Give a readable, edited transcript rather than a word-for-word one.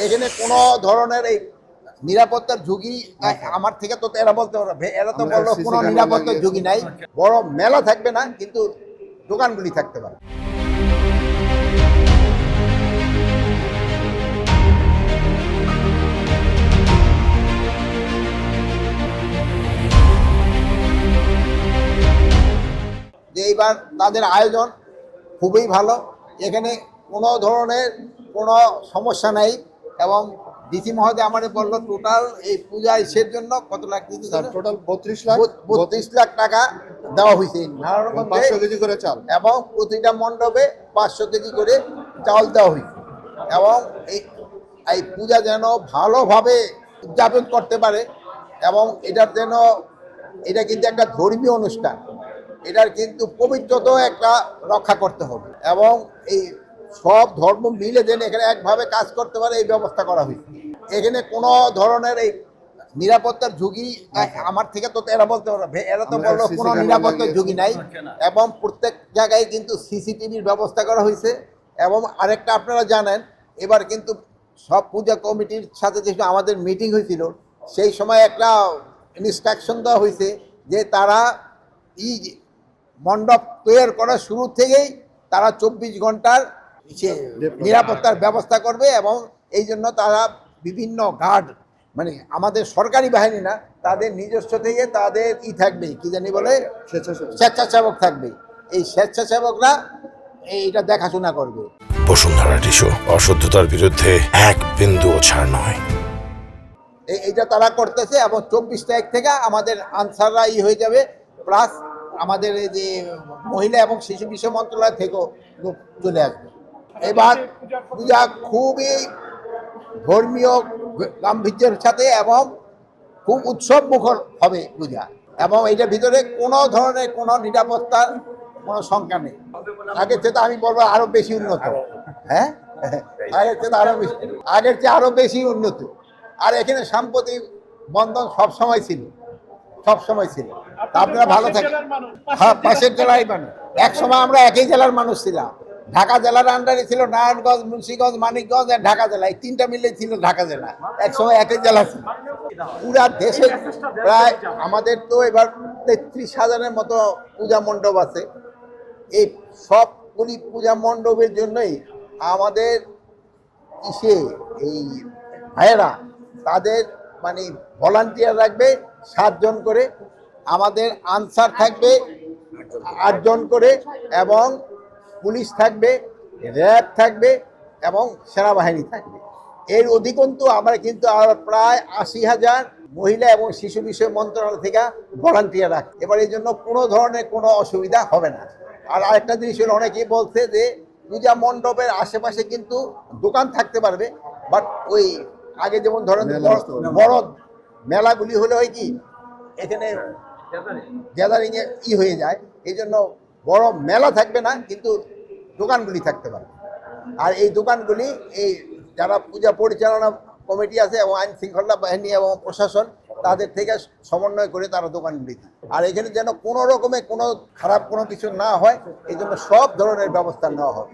এখানে কোনো ধরনের এই নিরাপত্তার ঝুঁকি আমার থেকে তো এরা বলতে পারবে, এরা তো বললো কোনো নিরাপত্তার ঝুঁকি নাই, বড় মেলা থাকবে না কিন্তু দোকানগুলি থাকতে পারে। যে এইবার তাদের আয়োজন খুবই ভালো, এখানে কোনো ধরনের কোনো সমস্যা নাই এবং ডিসি মহোদয় আমাদের বললো টোটাল এই পূজা ইসের জন্য কত লাখ দিতে, টোটাল 32 লাখ টাকা দেওয়া হয়েছে, 500 কেজি করে চাল এবং প্রতিটা মণ্ডপে 500 কেজি করে চাল দেওয়া হয়েছে এবং এই পূজা যেন ভালোভাবে উদযাপন করতে পারে এবং এটার যেন এটা কিন্তু একটা ধর্মীয় অনুষ্ঠান, এটার কিন্তু পবিত্রতাও একটা রক্ষা করতে হবে এবং এই সব ধর্ম মিলে যেন এখানে একভাবে কাজ করতে পারে এই ব্যবস্থা করা হয়েছে। এখানে কোনো ধরনের এই নিরাপত্তার ঝুঁকি আমার থেকে তো এরা বলতে পারবে, এরা তো বললো কোনো নিরাপত্তার ঝুঁকি নাই এবং প্রত্যেক জায়গায় কিন্তু সিসিটিভির ব্যবস্থা করা হয়েছে এবং আরেকটা আপনারা জানেন এবার কিন্তু সব পূজা কমিটির সাথে যে আমাদের মিটিং হয়েছিল সেই সময় একটা ইনস্ট্রাকশন দেওয়া হয়েছে যে তারা মণ্ডপ তৈরি করার শুরু থেকেই তারা 24 ঘন্টার নিরাপত্তার ব্যবস্থা করবে এবং এই জন্য তারা বিভিন্ন গার্ড মানে আমাদের সরকারি বাহিনী না, তাদের নিজস্ব থেকে তাদের থাকবে কি জানি বলে স্বেচ্ছাসেবক থাকবে, এই স্বেচ্ছাসেবকরা এইটা দেখাশোনা করবে। বসুন্ধরা টিস্যু, অশুদ্ধতার বিরুদ্ধে এক বিন্দুও ছাড় নয়। এইটা তারা করতেছে এবং 24 তারিখ থেকে আমাদের আনসাররা হয়ে যাবে, প্লাস আমাদের এই যে মহিলা এবং শিশু বিষয় মন্ত্রণালয় থেকেও চলে আসবে। এবার পূজা খুবই ধর্মীয় গাম্ভীর্যের সাথে এবং খুব উৎসব মুখর হবে পূজা এবং এটার ভিতরে কোনো ধরনের কোনো নিরাপত্তার কোনো শঙ্কা নেই। আগের চেয়ে আমি বলবো আরো বেশি উন্নত, হ্যাঁ আগের চেয়ে আরো বেশি উন্নত। আর এখানে সাম্প্রতিক বন্ধন সবসময় ছিল। আপনারা ভালো থাকেন। হ্যাঁ, পাশের জেলায় মানুষ, এক সময় আমরা একই জেলার মানুষ ছিলাম। ঢাকা জেলার আন্ডারে ছিল নারায়ণগঞ্জ, মুন্সিগঞ্জ, মানিকগঞ্জ আর ঢাকা জেলা, এই 3টা মিলে ছিল ঢাকা জেলা, এক সময় একই জেলা ছিল। পুরা দেশে প্রায় আমাদের তো এবার 33,000-এর মতো পূজা মণ্ডপ আছে। এই সবগুলি পূজা মণ্ডপের জন্যই আমাদের এই ভাইয়েরা তাদের মানে ভলান্টিয়ার রাখবে 7 জন করে, আমাদের আনসার থাকবে 8 জন করে এবং পুলিশ থাকবে, র্যাব থাকবে এবং সেনাবাহিনী থাকবে। এর অধিকন্তু আমরা কিন্তু আর প্রায় 80,000 মহিলা এবং শিশু বিষয় মন্ত্রণালয় থেকে ভলান্টিয়ার রাখি। এবার এই জন্য কোনো ধরনের কোনো অসুবিধা হবে না। আর আরেকটা জিনিস হলো, অনেকেই বলছে যে পূজা মণ্ডপের আশেপাশে কিন্তু দোকান থাকতে পারবে, বাট ওই আগে যেমন ধরেন বড় মেলাগুলি হলে হয় কি এখানে গ্যাদারিং হয়ে যায়, এই জন্য বড় মেলা থাকবে না কিন্তু দোকানগুলি থাকতে পারে। আর এই দোকানগুলি এই যারা পূজা পরিচালনা কমিটি আছে এবং আইন শৃঙ্খলা বাহিনী এবং প্রশাসন তাদের থেকে সমন্বয় করে তারা দোকানগুলি, আর এখানে যেন কোনো রকমের কোনো খারাপ কোনো কিছু না হয় এই জন্য সব ধরনের ব্যবস্থা নেওয়া হবে।